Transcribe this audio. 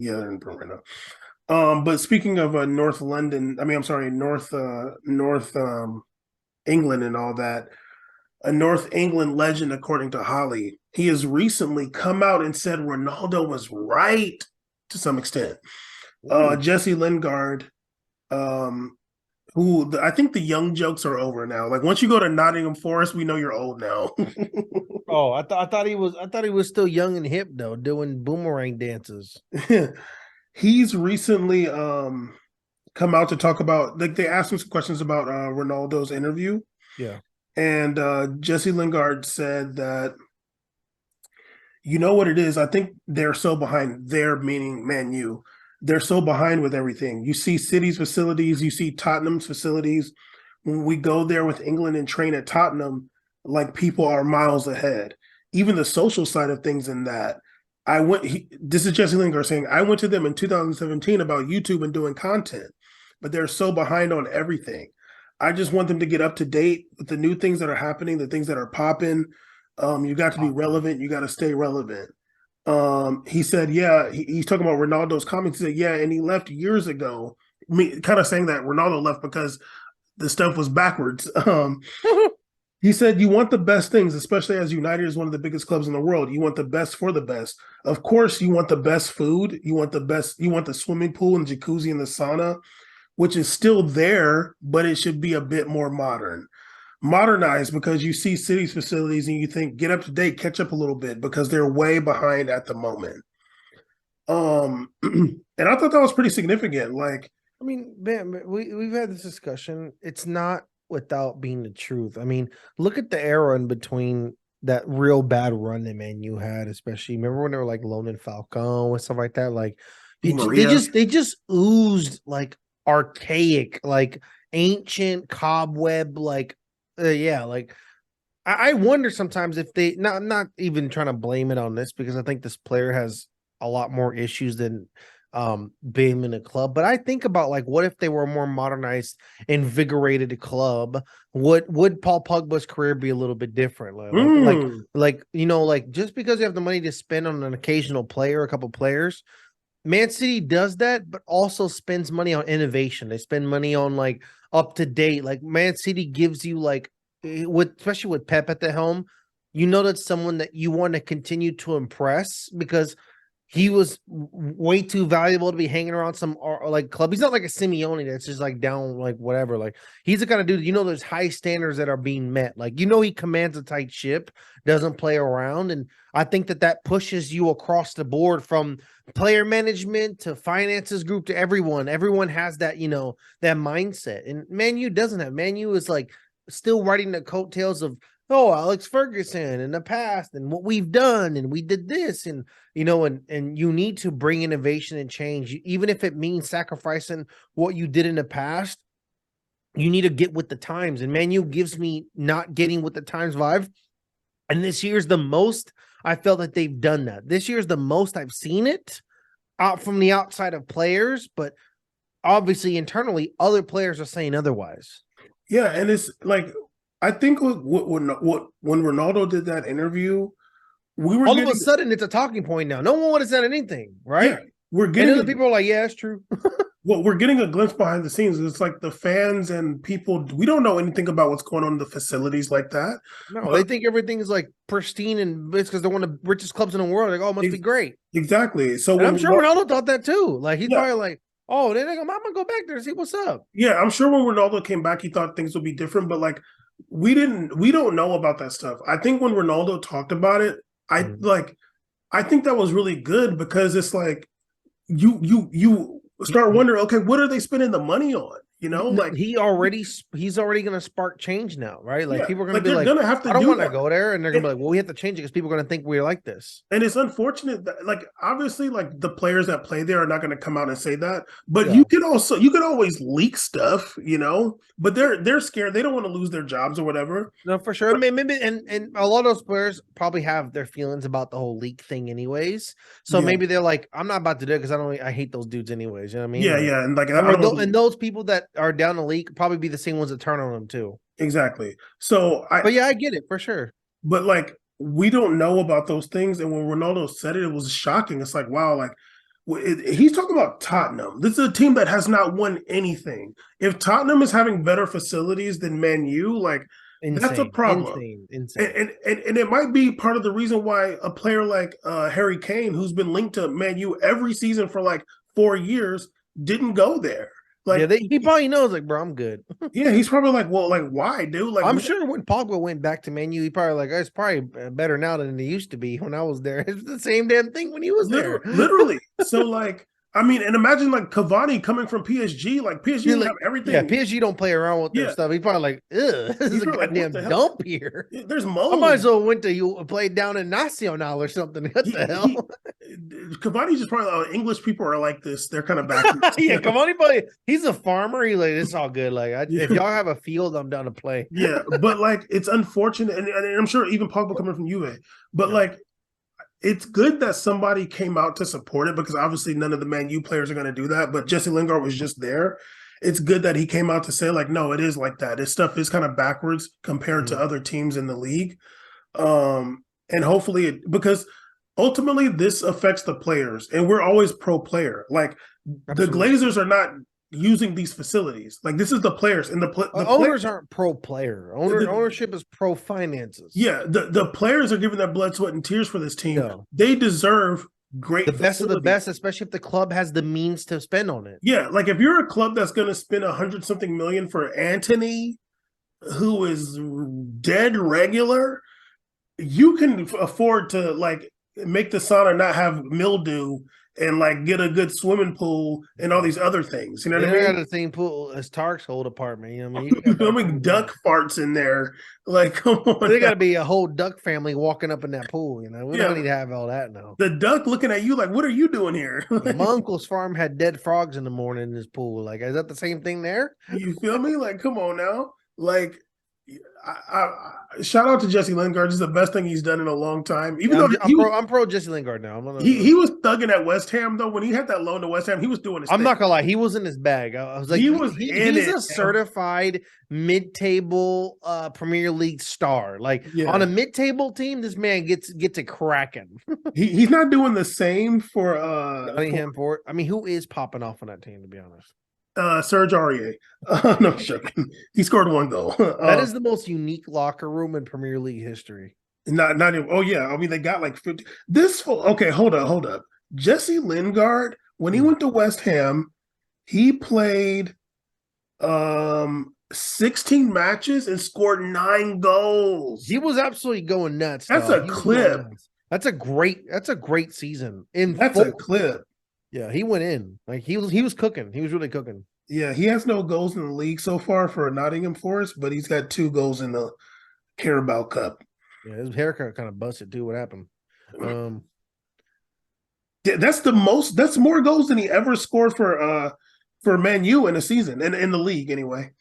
Yeah, they're in Brooklyn right now. But speaking of North London, I mean, I'm sorry, North England and all that. A North England legend, according to Holly, he has recently come out and said Ronaldo was right to some extent. Ooh. Jessie Lingard, um, I think the young jokes are over now. Like once you go to Nottingham Forest, we know you're old now. Oh, I thought he was still young and hip though, doing boomerang dances. He's recently come out to talk about, like, they asked him some questions about Ronaldo's interview, Yeah. and Jesse Lingard said that, you know what it is. I think they're so behind. They're meaning Man U. They're so behind with everything. You see City's facilities, you see Tottenham's facilities. When we go there with England and train at Tottenham, like people are miles ahead. Even the social side of things in that. This is Jesse Lingard saying, I went to them in 2017 about YouTube and doing content, but they're so behind on everything. I just want them to get up to date with the new things that are happening, the things that are popping. You got to be Popping. relevant. You got to stay relevant. He said, yeah, he's talking about Ronaldo's comments. He said, yeah, and he left years ago. Kind of saying that Ronaldo left because the stuff was backwards. He said, you want the best things, especially as United is one of the biggest clubs in the world. You want the best for the best. Of course, you want the best food. You want the best. You want the swimming pool and jacuzzi and the sauna, which is still there, but it should be a bit more modernized, because you see cities facilities and you think get up to date, catch up a little bit, because they're way behind at the moment. And I thought that was pretty significant. Like, I mean, man, we've had this discussion. It's not without being the truth. I mean, look at the era in between that real bad run that Man U had, especially remember when they were like loaning Falcao and stuff like that. Like, Di they Maria. just oozed like archaic, like ancient cobweb, like yeah, like I wonder sometimes if they not I'm not even trying to blame it on this because I think this player has a lot more issues than being in a club. But I think about like what if they were a more modernized, invigorated club? Would Paul Pogba's career be a little bit different? Mm. Like just because you have the money to spend on an occasional player, a couple players, Man City does that, but also spends money on innovation. They spend money on like up to date. Like Man City gives you like with especially with Pep at the helm, you know that's someone that you want to continue to impress because he was way too valuable to be hanging around some like club. He's not like a Simeone that's just like down like whatever. Like he's the kind of dude there's high standards that are being met. Like he commands a tight ship, doesn't play around, and I think that pushes you across the board from player management to finances group to everyone. Everyone has that that mindset, and Man U doesn't have. Man U is like still riding the coattails of Alex Ferguson in the past and what we've done and we did this and and you need to bring innovation and change even if it means sacrificing what you did in the past. You need to get with the times, and Man U gives me not getting with the times vibe. And this year's the most I felt that they've done that. This year's the most I've seen it out from the outside of players, but obviously internally other players are saying otherwise. Yeah, and it's like, I think when Ronaldo did that interview, we were All of a getting, sudden it's a talking point now. No one would have said anything, yeah, right? we're And getting other a people are like, yeah, it's true. we're getting a glimpse behind the scenes. It's like the fans and people, we don't know anything about what's going on in the facilities like that. No, But they think everything is like pristine and it's because they're one of the richest clubs in the world. Like, oh, it must be ex- great. exactly. So And when I'm sure Ronaldo thought that too. Like he's yeah, probably like, oh, I'm gonna go back there and see what's up. yeah, I'm sure when Ronaldo came back, he thought things would be different, but like we don't know about that stuff. I think when Ronaldo talked about it, I Mhm. like I think that was really good, because it's like you start He, wondering, okay, what are they spending the money on? no, Like, he's already gonna spark change now, right? Like yeah, people are gonna like be they're like, gonna have to I don't do want to that. go there, and they're gonna And, be like, well, we have to change it because people are gonna think we're like this. and it's unfortunate that, like, obviously, like, the players that play there are not going to come out and say that, but Yeah. you can always leak stuff, but they're scared, they don't want to lose their jobs or whatever. No, for sure. I But mean, maybe and a lot of those players probably have their feelings about the whole leak thing, anyways. So yeah, maybe they're like, I'm not about to do it because I hate those dudes, anyways. You know what I mean? yeah, Like, yeah, and like I or don't want to and those people that are down the leak probably be the same ones that turn on them too. exactly. So But yeah, I get it for sure. but like we don't know about those things, and when Ronaldo said it, it was shocking. It's like, wow, like He's talking about Tottenham. This is a team that has not won anything. If Tottenham is having better facilities than Man U, like that's a Insane, problem. insane. And it might be part of the reason why a player like Harry Kane, who's been linked to Man U every season for like 4 years, didn't go there. Like, Yeah, he probably knows, like, bro, I'm good. yeah, he's probably like, well, like, why, dude? Like, I'm sure when Pogba went back to Man U, he probably like, it's probably better now than it used to be when I was there. It's the same damn thing when he was there. literally. So, like, I mean, and imagine like Cavani coming from PSG. Like PSG You're didn't like, have everything. yeah, PSG don't play around with their Yeah. stuff. He probably like, ugh, this is a probably like, goddamn what the hell? dump here. There's I mold. might as well went to you played down in Nacional or something. What the hell? Cavani's just probably like, English people are like this. They're kind of backwards. Yeah, come on, anybody. He's a farmer. He's like, it's all good. Like, if y'all have a field, I'm down to play. Yeah, but like it's unfortunate, and I'm sure even Pogba coming from Juve, but like it's good that somebody came out to support it because obviously none of the Man U players are going to do that. But Jesse Lingard was just there. It's good that he came out to say like, no, it is like that. This stuff is kind of backwards compared to other teams in the league, and hopefully because ultimately this affects the players, and we're always pro player. Like the Glazers are not using these facilities. Like this is the players, and the owners aren't pro player. Ownership is pro finances. Yeah, the players are giving their blood, sweat, and tears for this team. No. They deserve great, the best of the best, especially if the club has the means to spend on it. Yeah, like if you're a club that's going to spend 100-something million for Anthony, who is dead regular, you can afford to like make the sauna not have mildew and like get a good swimming pool and all these other things. You know what I mean? Got the same pool as Tark's old apartment. You know what I mean? You filming duck farts in there. Like, come on. There got to be a whole duck family walking up in that pool. You know, we don't need to have all that now. The duck looking at you like, what are you doing here? My uncle's farm had dead frogs in the morning in his pool. Like, is that the same thing there? You feel me? Like, come on now. Like, I shout out to Jessie Lingard. This is the best thing he's done in a long time. Even though I'm pro Jessie Lingard now. He was thugging at West Ham though. When he had that loan to West Ham, he was doing his I'm thing. not gonna lie, he was in his bag. I was like, he's a certified mid-table Premier League star. Like on a mid-table team, this man gets it cracking. He's not doing the same for I mean, who is popping off on that team, to be honest? Serge Aurier. No, I'm joking. He scored one goal. That is the most unique locker room in Premier League history. Not even. Oh yeah, I mean they got like 50. Okay, hold up. Jessie Lingard, when he went to West Ham, he played 16 matches and scored 9 goals. He was absolutely going nuts. That's a clip. That's a great season. That's a clip. Yeah, he went in. Like he was cooking. He was really cooking. Yeah, he has no goals in the league so far for Nottingham Forest, but he's got 2 goals in the Carabao Cup. Yeah, his haircut kind of busted too. What happened? That's more goals than he ever scored for Man U in a season and in the league anyway.